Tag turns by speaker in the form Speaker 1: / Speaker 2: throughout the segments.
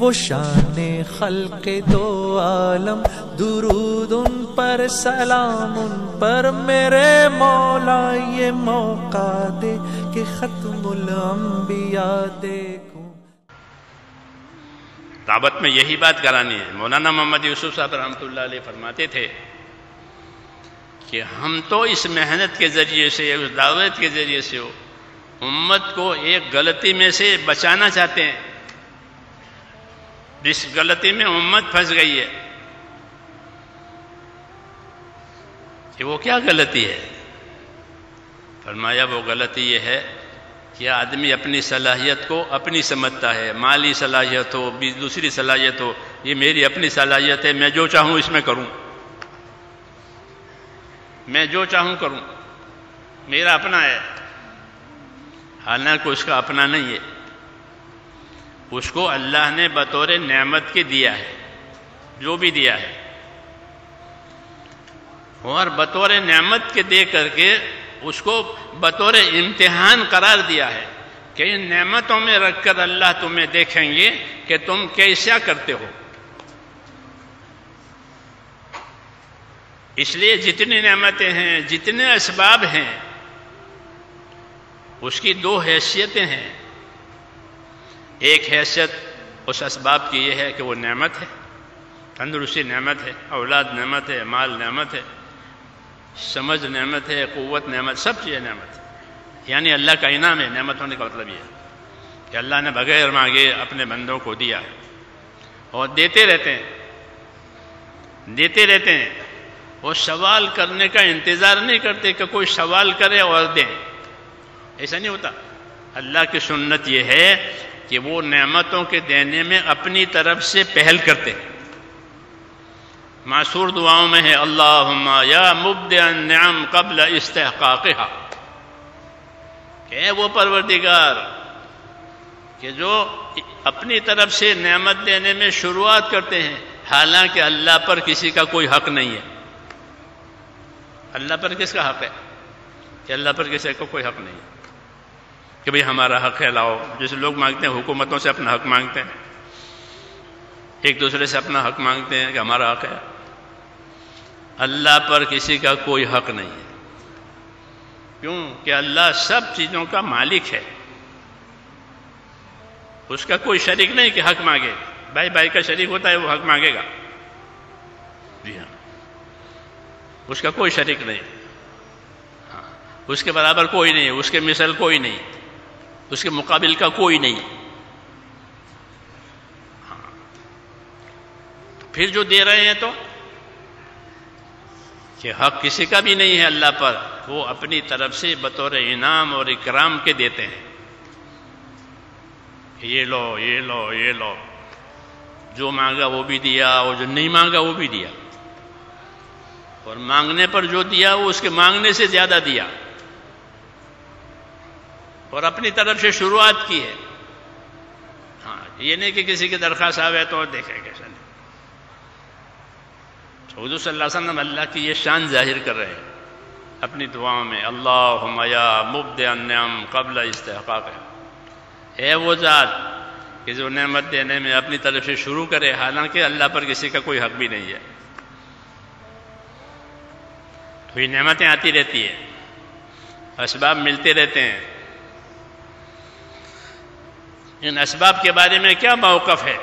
Speaker 1: وہ شان خلق دو عالم، درود ان پر سلام ان پر میرے مولا، یہ موقع دے کہ ختم الانبیاء دیکھوں۔
Speaker 2: دعوت میں یہی بات کرانی ہے۔ مولانا محمد یوسف صاحب رحمۃ اللہ علیہ فرماتے تھے کہ ہم تو اس محنت کے ذریعے سے، اس دعوت کے ذریعے سے امت کو ایک غلطی میں سے بچانا چاہتے ہیں، جس غلطی میں امت پھنس گئی ہے۔ کہ وہ کیا غلطی ہے؟ فرمایا وہ غلطی یہ ہے کہ آدمی اپنی صلاحیت کو اپنی سمجھتا ہے، مالی صلاحیت ہو، دوسری صلاحیت ہو، یہ میری اپنی صلاحیت ہے، میں جو چاہوں اس میں کروں، میں جو چاہوں کروں، میرا اپنا ہے۔ حالانکہ اس کا اپنا نہیں ہے، اس کو اللہ نے بطور نعمت کے دیا ہے، جو بھی دیا ہے، اور بطور نعمت کے دے کر کے اس کو بطور امتحان قرار دیا ہے کہ ان نعمتوں میں رکھ کر اللہ تمہیں دیکھیں گے کہ تم کیسا کرتے ہو۔ اس لیے جتنی نعمتیں ہیں، جتنے اسباب ہیں، اس کی دو حیثیتیں ہیں۔ ایک حیثیت اس اسباب کی یہ ہے کہ وہ نعمت ہے، تندرستی نعمت ہے، اولاد نعمت ہے، مال نعمت ہے، سمجھ نعمت ہے، قوت نعمت، سب چیزیں نعمت ہے، یعنی اللہ کا انعام ہے۔ نعمت ہونے کا مطلب یہ ہے کہ اللہ نے بغیر مانگے اپنے بندوں کو دیا ہے، اور دیتے رہتے ہیں، دیتے رہتے ہیں۔ وہ سوال کرنے کا انتظار نہیں کرتے کہ کوئی سوال کرے اور دیں، ایسا نہیں ہوتا۔ اللہ کی سنت یہ ہے کہ وہ نعمتوں کے دینے میں اپنی طرف سے پہل کرتے ہیں۔ معصور دعاؤں میں ہے اللہم یا مبدع النعم قبل استحقاقها، کہ اے وہ پروردگار کہ جو اپنی طرف سے نعمت دینے میں شروعات کرتے ہیں حالانکہ اللہ پر کسی کا کوئی حق نہیں ہے۔ اللہ پر کس کا حق ہے؟ کہ اللہ پر کسی کا کوئی حق نہیں ہے کہ بھئی ہمارا حق ہے لاؤ۔ جیسے لوگ مانگتے ہیں، حکومتوں سے اپنا حق مانگتے ہیں، ایک دوسرے سے اپنا حق مانگتے ہیں کہ ہمارا حق ہے۔ اللہ پر کسی کا کوئی حق نہیں ہے، کیوں کہ اللہ سب چیزوں کا مالک ہے، اس کا کوئی شریک نہیں کہ حق مانگے۔ بھائی بھائی کا شریک ہوتا ہے، وہ حق مانگے گا، جی ہاں، اس کا کوئی شریک نہیں، ہاں، اس کے برابر کوئی نہیں، اس کے مثل کوئی نہیں، اس کے مقابل کا کوئی نہیں۔ ہاں، پھر جو دے رہے ہیں تو کہ حق کسی کا بھی نہیں ہے اللہ پر، وہ اپنی طرف سے بطور انعام اور اکرام کے دیتے ہیں، یہ لو یہ لو یہ لو، جو مانگا وہ بھی دیا اور جو نہیں مانگا وہ بھی دیا، اور مانگنے پر جو دیا وہ اس کے مانگنے سے زیادہ دیا، اور اپنی طرف سے شروعات کی ہے۔ ہاں، یہ نہیں کہ کسی کی درخواست آوے تو دیکھیں کیسا نہیں۔ حضور صلی اللہ علیہ وسلم اللہ کی یہ شان ظاہر کر رہے ہیں اپنی دعاؤں میں، اللہم یا مبدع النعم قبل استحقاقها، اے وہ ذات کہ جو نعمت دینے میں اپنی طرف سے شروع کرے حالانکہ اللہ پر کسی کا کوئی حق بھی نہیں ہے۔ تو یہ نعمتیں آتی رہتی ہیں، اسباب ملتے رہتے ہیں۔ ان اسباب کے بارے میں کیا موقف ہے،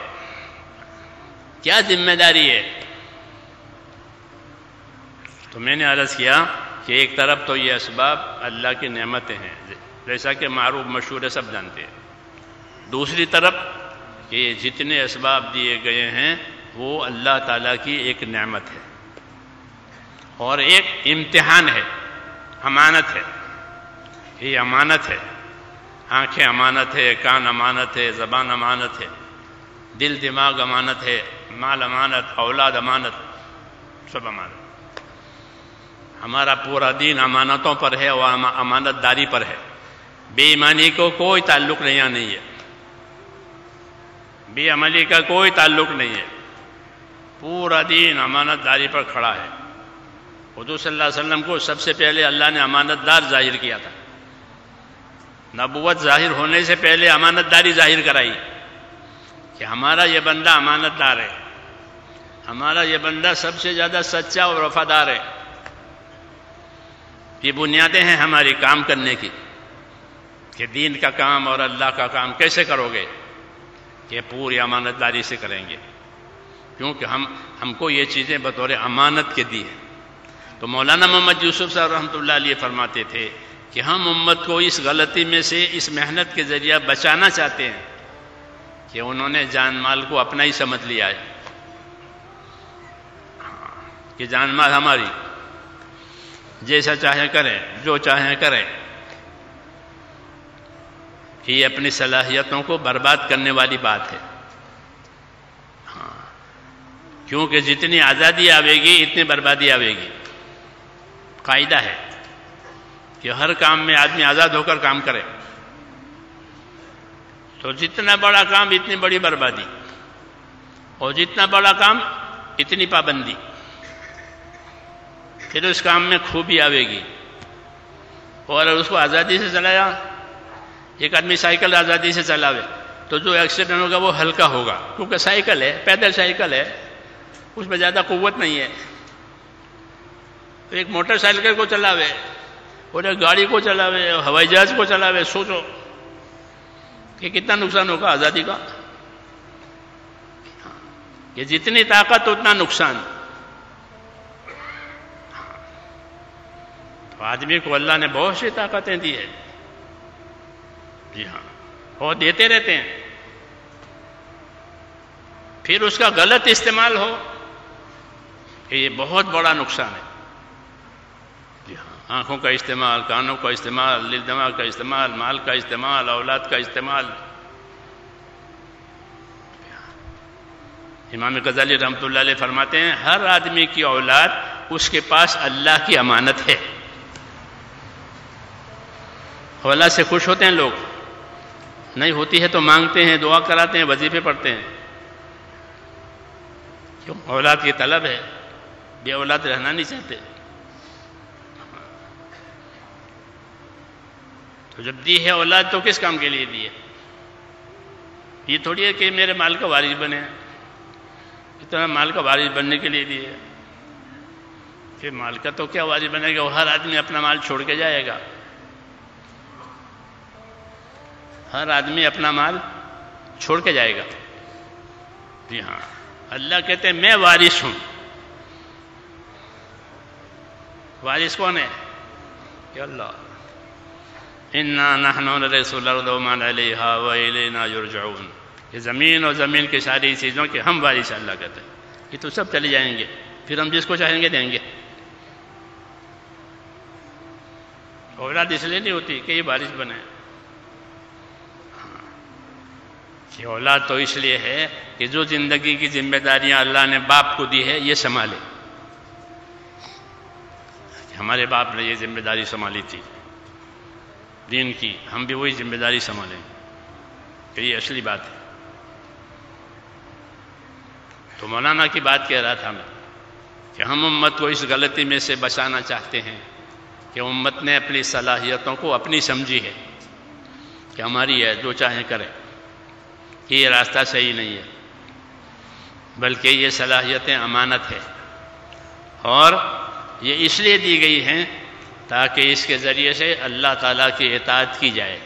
Speaker 2: کیا ذمہ داری ہے؟ تو میں نے عرض کیا کہ ایک طرف تو یہ اسباب اللہ کی نعمتیں ہیں، جیسا کہ معروف مشہور ہے، سب جانتے ہیں۔ دوسری طرف کہ یہ جتنے اسباب دیے گئے ہیں وہ اللہ تعالیٰ کی ایک نعمت ہے اور ایک امتحان ہے، امانت ہے۔ یہ امانت ہے، آنکھیں امانت ہے، کان امانت ہے، زبان امانت ہے، دل دماغ امانت ہے، مال امانت، اولاد امانت، سب امانت۔ ہمارا پورا دین امانتوں پر ہے اور امانت داری پر ہے، بے ایمانی کو کوئی تعلق نہیں ہے، بے عملی کا کوئی تعلق نہیں ہے، پورا دین امانت داری پر کھڑا ہے۔ حضور صلی اللہ علیہ وسلم کو سب سے پہلے اللہ نے امانت دار ظاہر کیا تھا، نبوت ظاہر ہونے سے پہلے امانت داری ظاہر کرائی کہ ہمارا یہ بندہ امانت دار ہے، ہمارا یہ بندہ سب سے زیادہ سچا اور وفادار ہے. یہ بنیادیں ہیں ہماری کام کرنے کی کہ دین کا کام اور اللہ کا کام کیسے کرو گے، کہ پوری امانت داری سے کریں گے، کیونکہ ہم کو یہ چیزیں بطور امانت کے دی ہیں. تو مولانا محمد یوسف صاحب رحمۃ اللہ علیہ فرماتے تھے کہ ہم امت کو اس غلطی میں سے اس محنت کے ذریعہ بچانا چاہتے ہیں کہ انہوں نے جان مال کو اپنا ہی سمجھ لیا ہے، کہ جان مال ہماری، جیسا چاہے کریں، جو چاہیں کریں. یہ اپنی صلاحیتوں کو برباد کرنے والی بات ہے. کیونکہ جتنی آزادی آئے گی اتنی بربادی آئے گی. قاعدہ ہے کہ ہر کام میں آدمی آزاد ہو کر کام کرے، تو جتنا بڑا کام اتنی بڑی بربادی، اور جتنا بڑا کام اتنی پابندی. پھر اس کام میں خوبی آئے گی. اور اگر اس کو آزادی سے چلایا، ایک آدمی سائیکل آزادی سے چلاوے تو جو ایکسیڈنٹ ہوگا وہ ہلکا ہوگا، کیونکہ سائیکل ہے، پیدل سائیکل ہے، اس میں زیادہ قوت نہیں ہے. ایک موٹر سائیکل کو چلاوے اور ایک گاڑی کو چلاوے، ہوائی جہاز کو چلاوے، سوچو کہ کتنا نقصان ہوگا آزادی کا. کہ جتنی طاقت اتنا نقصان. تو آدمی کو اللہ نے بہت سی طاقتیں دی ہے، جی ہاں، اور دیتے رہتے ہیں. پھر اس کا غلط استعمال ہو کہ یہ بہت بڑا نقصان ہے. جی ہاں، آنکھوں کا استعمال، کانوں کا استعمال، دل دماغ کا استعمال، مال کا استعمال، اولاد کا استعمال. امام غزالی رحمۃ اللہ علیہ فرماتے ہیں ہر آدمی کی اولاد اس کے پاس اللہ کی امانت ہے. اولاد سے خوش ہوتے ہیں لوگ، نہیں ہوتی ہے تو مانگتے ہیں، دعا کراتے ہیں، وظیفے پڑھتے ہیں. کیوں؟ اولاد کی طلب ہے، بے اولاد رہنا نہیں چاہتے. تو جب دی ہے اولاد تو کس کام کے لیے دی ہے؟ یہ تھوڑی ہے کہ میرے مال کا وارث بنے، اتنا مال کا وارث بننے کے لیے دی ہے. کہ مال کا تو کیا وارث بنے گا، وہ ہر آدمی اپنا مال چھوڑ کے جائے گا. ہر آدمی اپنا مال چھوڑ کے جائے گا. جی ہاں، اللہ کہتے ہیں میں وارث ہوں. وارث کون ہے؟ کہ اللہ. اِنَّا نَحْنُ نَرِثُ الْأَرْضَ وَمَنْ عَلَيْهَا وَإِلَيْنَا يُرْجَعُونَ. یہ زمین اور زمین کی ساری چیزوں کے ہم وارث اللہ کہتے ہیں. یہ تو سب چلے جائیں گے، پھر ہم جس کو چاہیں گے دیں گے. اولاد اس لیے نہیں ہوتی کہ یہ وارث بنے. یہ اولاد تو اس لیے ہے کہ جو زندگی کی ذمہ داریاں اللہ نے باپ کو دی ہے یہ سنبھالے. ہمارے باپ نے یہ ذمہ داری سنبھالی تھی دین کی، ہم بھی وہی ذمہ داری سنبھالیں کہ یہ اصلی بات ہے. تو مولانا کی بات کہہ رہا تھا میں کہ ہم امت کو اس غلطی میں سے بچانا چاہتے ہیں کہ امت نے اپنی صلاحیتوں کو اپنی سمجھی ہے کہ ہماری ہے، جو چاہیں کریں. یہ راستہ صحیح نہیں ہے، بلکہ یہ صلاحیتیں امانت ہے، اور یہ اس لیے دی گئی ہیں تاکہ اس کے ذریعے سے اللہ تعالیٰ کی اطاعت کی جائے.